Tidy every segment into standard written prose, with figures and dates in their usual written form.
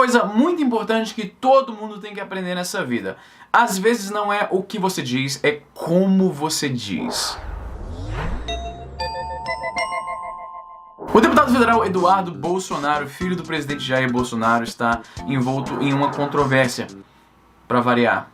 coisa muito importante que todo mundo tem que aprender nessa vida. Às vezes não é o que você diz, é como você diz. O deputado federal Eduardo Bolsonaro, filho do presidente Jair Bolsonaro, está envolto em uma controvérsia, para variar.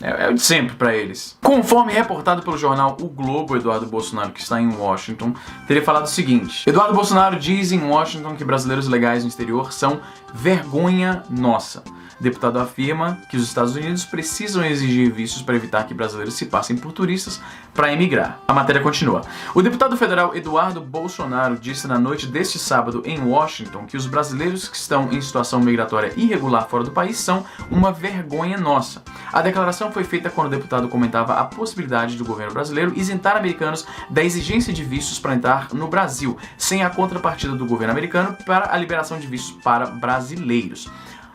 É o de sempre para eles. Conforme reportado pelo jornal O Globo, Eduardo Bolsonaro, que está em Washington, teria falado o seguinte: Eduardo Bolsonaro diz em Washington que brasileiros legais no exterior são vergonha nossa. O deputado afirma que os Estados Unidos precisam exigir vistos para evitar que brasileiros se passem por turistas para emigrar. A matéria continua. O deputado federal Eduardo Bolsonaro disse na noite deste sábado em Washington que os brasileiros que estão em situação migratória irregular fora do país são uma vergonha nossa. A declaração foi feita quando o deputado comentava a possibilidade do governo brasileiro isentar americanos da exigência de vistos para entrar no Brasil, sem a contrapartida do governo americano para a liberação de vistos para brasileiros.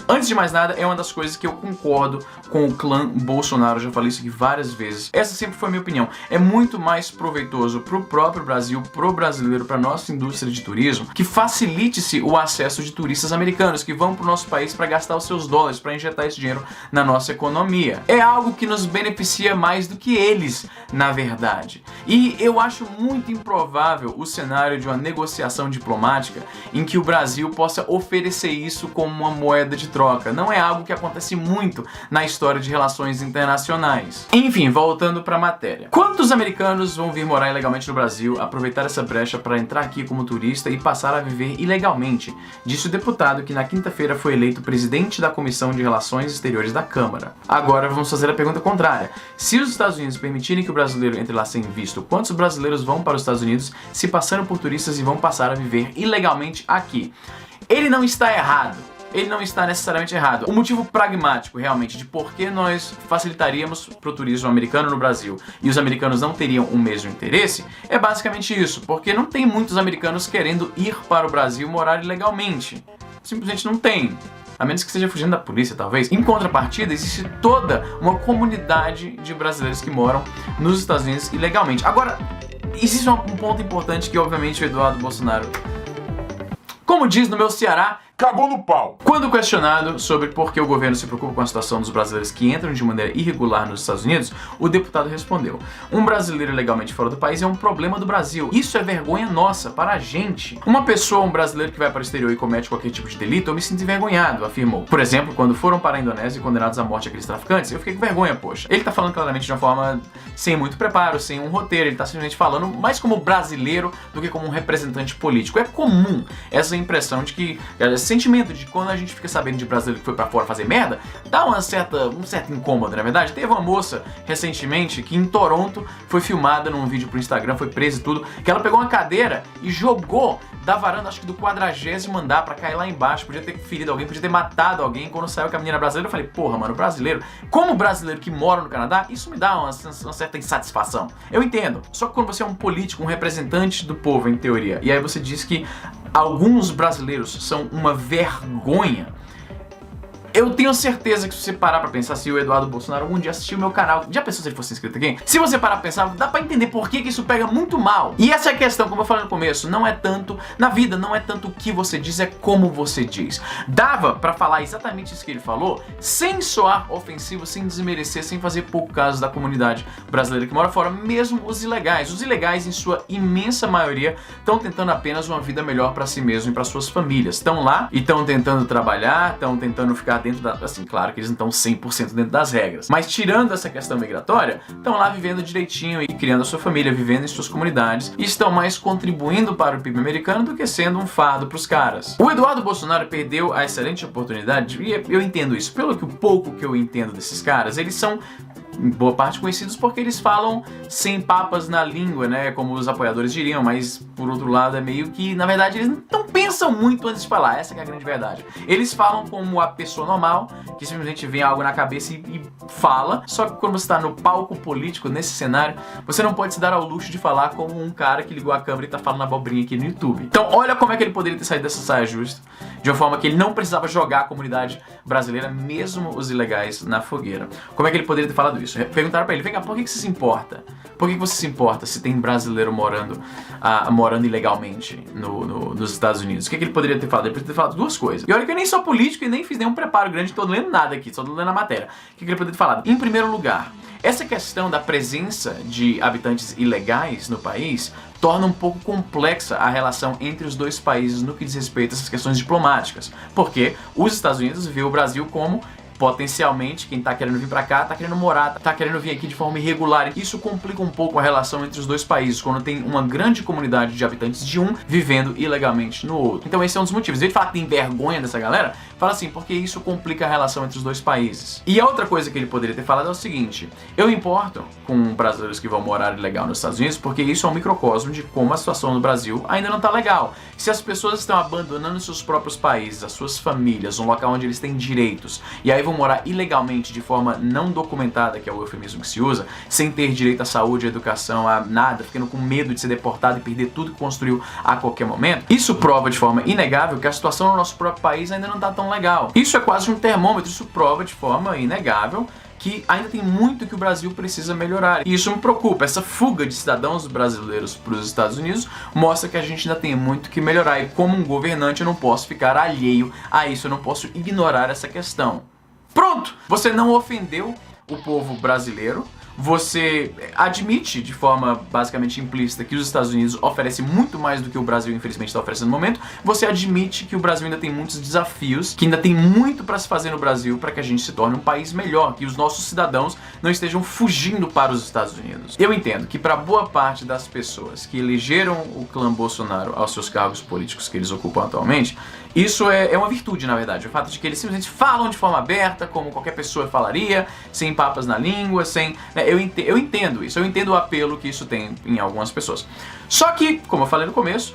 Antes de mais nada, é uma das coisas que eu concordo com o clã Bolsonaro, já falei isso aqui várias vezes. Essa sempre foi a minha opinião. É muito mais proveitoso pro próprio Brasil, pro brasileiro, pra nossa indústria de turismo, que facilite-se o acesso de turistas americanos que vão pro nosso país para gastar os seus dólares, para injetar esse dinheiro na nossa economia. É algo que nos beneficia mais do que eles, na verdade. E eu acho muito improvável o cenário de uma negociação diplomática em que o Brasil possa oferecer isso como uma moeda de troca. Não é algo que acontece muito na história de relações internacionais. Enfim, voltando para a matéria. Quantos americanos vão vir morar ilegalmente no Brasil, aproveitar essa brecha para entrar aqui como turista e passar a viver ilegalmente? Disse o deputado que na quinta-feira foi eleito presidente da Comissão de Relações Exteriores da Câmara. Agora vamos fazer a pergunta contrária. Se os Estados Unidos permitirem que o brasileiro entre lá sem visto, quantos brasileiros vão para os Estados Unidos se passando por turistas e vão passar a viver ilegalmente aqui? Ele não está errado. Ele não está necessariamente errado. O motivo pragmático, realmente, de por que nós facilitaríamos para o turismo americano no Brasil e os americanos não teriam o mesmo interesse, é basicamente isso, porque não tem muitos americanos querendo ir para o Brasil morar ilegalmente. Simplesmente não tem. A menos que esteja fugindo da polícia, talvez. Em contrapartida, existe toda uma comunidade de brasileiros que moram nos Estados Unidos ilegalmente. Agora, existe um ponto importante que, obviamente, o Eduardo Bolsonaro, como diz no meu Ceará, cagou no pau. Quando questionado sobre por que o governo se preocupa com a situação dos brasileiros que entram de maneira irregular nos Estados Unidos, o deputado respondeu: um brasileiro legalmente fora do país é um problema do Brasil. Isso é vergonha nossa, para a gente. Uma pessoa, um brasileiro que vai para o exterior e comete qualquer tipo de delito, eu me sinto envergonhado, afirmou. Por exemplo, quando foram para a Indonésia e condenados à morte aqueles traficantes, eu fiquei com vergonha, poxa. Ele tá falando claramente de uma forma sem muito preparo, sem um roteiro, ele tá simplesmente falando mais como brasileiro do que como um representante político. É comum essa impressão de que, sentimento de quando a gente fica sabendo de brasileiro que foi pra fora fazer merda, dá um certo incômodo, na verdade. Teve uma moça recentemente que em Toronto foi filmada num vídeo pro Instagram, foi presa e tudo, que ela pegou uma cadeira e jogou da varanda, acho que do 40º andar pra cair lá embaixo, podia ter ferido alguém, podia ter matado alguém. Quando saiu com a menina brasileira, eu falei, porra, mano, brasileiro, como brasileiro que mora no Canadá, isso me dá uma certa insatisfação. Eu entendo, só que quando você é um político, um representante do povo, em teoria, e aí você diz que alguns brasileiros são uma vergonha, eu tenho certeza que se você parar pra pensar, se o Eduardo Bolsonaro algum dia assistiu o meu canal, já pensou se ele fosse inscrito aqui? Se você parar pra pensar, dá pra entender por que isso pega muito mal. E essa é a questão, como eu falei no começo, não é tanto, na vida, não é tanto o que você diz, é como você diz. Dava pra falar exatamente isso que ele falou, sem soar ofensivo, sem desmerecer, sem fazer pouco caso da comunidade brasileira que mora fora, mesmo os ilegais. Os ilegais, em sua imensa maioria, estão tentando apenas uma vida melhor pra si mesmo e pra suas famílias. Estão lá e estão tentando trabalhar, estão tentando ficar dentro da... Assim, claro que eles não estão 100% dentro das regras, mas tirando essa questão migratória, estão lá vivendo direitinho e criando a sua família, vivendo em suas comunidades e estão mais contribuindo para o PIB americano do que sendo um fardo pros caras. O Eduardo Bolsonaro perdeu a excelente oportunidade, e eu entendo isso, pelo que o pouco que eu entendo desses caras, eles são em boa parte conhecidos porque eles falam sem papas na língua, né, como os apoiadores diriam, mas por outro lado é meio que, na verdade, eles não pensam muito antes de falar, essa que é a grande verdade. Eles falam como a pessoa normal, que simplesmente vem algo na cabeça e fala, só que quando você está no palco político, nesse cenário, você não pode se dar ao luxo de falar como um cara que ligou a câmera e tá falando abobrinha aqui no YouTube. Então olha como é que ele poderia ter saído dessa saia justa, de uma forma que ele não precisava jogar a comunidade brasileira, mesmo os ilegais, na fogueira. Como é que ele poderia ter falado isso? isso. Perguntaram pra ele, vem cá, por que você se importa? Por que você se importa se tem brasileiro morando ilegalmente nos Estados Unidos? O que ele poderia ter falado? Ele poderia ter falado duas coisas. E olha que eu nem sou político e nem fiz nenhum preparo grande, tô lendo nada aqui, só tô lendo a matéria. O que ele poderia ter falado? Em primeiro lugar, essa questão da presença de habitantes ilegais no país torna um pouco complexa a relação entre os dois países no que diz respeito a essas questões diplomáticas. Porque os Estados Unidos vê o Brasil como potencialmente quem tá querendo vir pra cá, tá querendo morar, tá querendo vir aqui de forma irregular. Isso complica um pouco a relação entre os dois países, quando tem uma grande comunidade de habitantes de um vivendo ilegalmente no outro. Então esse é um dos motivos. Em vez de falar que tem vergonha dessa galera, fala assim, porque isso complica a relação entre os dois países. E a outra coisa que ele poderia ter falado é o seguinte, eu me importo com brasileiros que vão morar ilegal nos Estados Unidos, porque isso é um microcosmo de como a situação no Brasil ainda não tá legal. Se as pessoas estão abandonando seus próprios países, as suas famílias, um local onde eles têm direitos, e aí vão morar ilegalmente de forma não documentada, que é o eufemismo que se usa, sem ter direito à saúde, à educação, a nada, ficando com medo de ser deportado e perder tudo que construiu a qualquer momento, isso prova de forma inegável que a situação no nosso próprio país ainda não tá tão legal. Isso é quase um termômetro, isso prova de forma inegável que ainda tem muito que o Brasil precisa melhorar. E isso me preocupa. Essa fuga de cidadãos brasileiros para os Estados Unidos mostra que a gente ainda tem muito que melhorar. E como um governante eu não posso ficar alheio a isso, eu não posso ignorar essa questão. Pronto! Você não ofendeu o povo brasileiro, você admite de forma basicamente implícita que os Estados Unidos oferecem muito mais do que o Brasil infelizmente está oferecendo no momento, você admite que o Brasil ainda tem muitos desafios, que ainda tem muito para se fazer no Brasil para que a gente se torne um país melhor, que os nossos cidadãos não estejam fugindo para os Estados Unidos. Eu entendo que para boa parte das pessoas que elegeram o clã Bolsonaro aos seus cargos políticos que eles ocupam atualmente, isso é uma virtude, na verdade, o fato de que eles simplesmente falam de forma aberta, como qualquer pessoa falaria, sem papas na língua, sem... Eu entendo isso, eu entendo o apelo que isso tem em algumas pessoas. Só que, como eu falei no começo,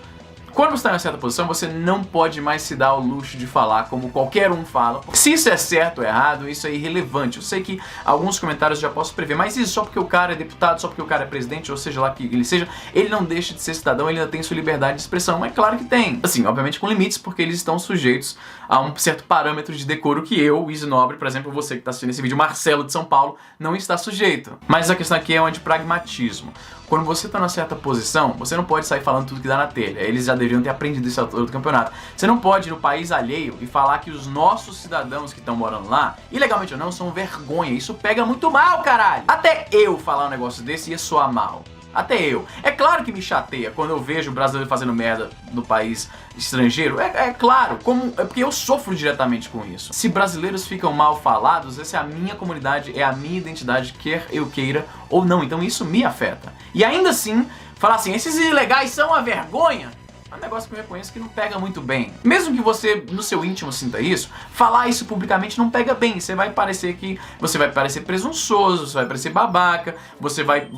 quando você está em certa posição, você não pode mais se dar ao luxo de falar como qualquer um fala. Se isso é certo ou errado, isso é irrelevante. Eu sei que alguns comentários já posso prever, mas isso só porque o cara é deputado, só porque o cara é presidente, ou seja lá que ele seja, ele não deixa de ser cidadão, ele ainda tem sua liberdade de expressão. É claro que tem. Assim, obviamente com limites, porque eles estão sujeitos a um certo parâmetro de decoro que eu, Easy Nobre, por exemplo, você que está assistindo esse vídeo, Marcelo de São Paulo, não está sujeito. Mas a questão aqui é uma de pragmatismo. Quando você está numa certa posição, você não pode sair falando tudo que dá na telha. Eles já deveriam ter aprendido isso ao todo do campeonato. Você não pode ir no país alheio e falar que os nossos cidadãos que estão morando lá, ilegalmente ou não, são vergonha. Isso pega muito mal, caralho. Até eu falar um negócio desse ia soar mal. Até eu. É claro que me chateia quando eu vejo o brasileiro fazendo merda no país estrangeiro. É claro, é porque eu sofro diretamente com isso. Se brasileiros ficam mal falados, essa é a minha comunidade, é a minha identidade, quer eu queira ou não. Então isso me afeta. E ainda assim, falar assim, esses ilegais são uma vergonha, é um negócio que eu reconheço que não pega muito bem. Mesmo que você, no seu íntimo, sinta isso, falar isso publicamente não pega bem. Você vai parecer presunçoso, você vai parecer babaca, você vai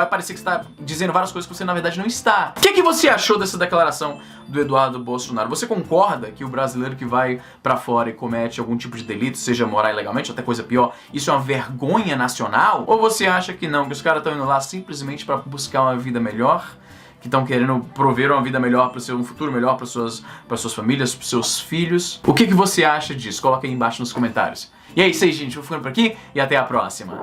parecer que você está dizendo várias coisas que você na verdade não está. O que você achou dessa declaração do Eduardo Bolsonaro? Você concorda que o brasileiro que vai pra fora e comete algum tipo de delito, seja morar ilegalmente ou até coisa pior, isso é uma vergonha nacional? Ou você acha que não, que os caras estão indo lá simplesmente pra buscar uma vida melhor? Que estão querendo prover uma vida melhor para o seu futuro melhor para suas famílias, para seus filhos. O que você acha disso? Coloca aí embaixo nos comentários. E é isso aí, gente. Vou ficando por aqui e até a próxima.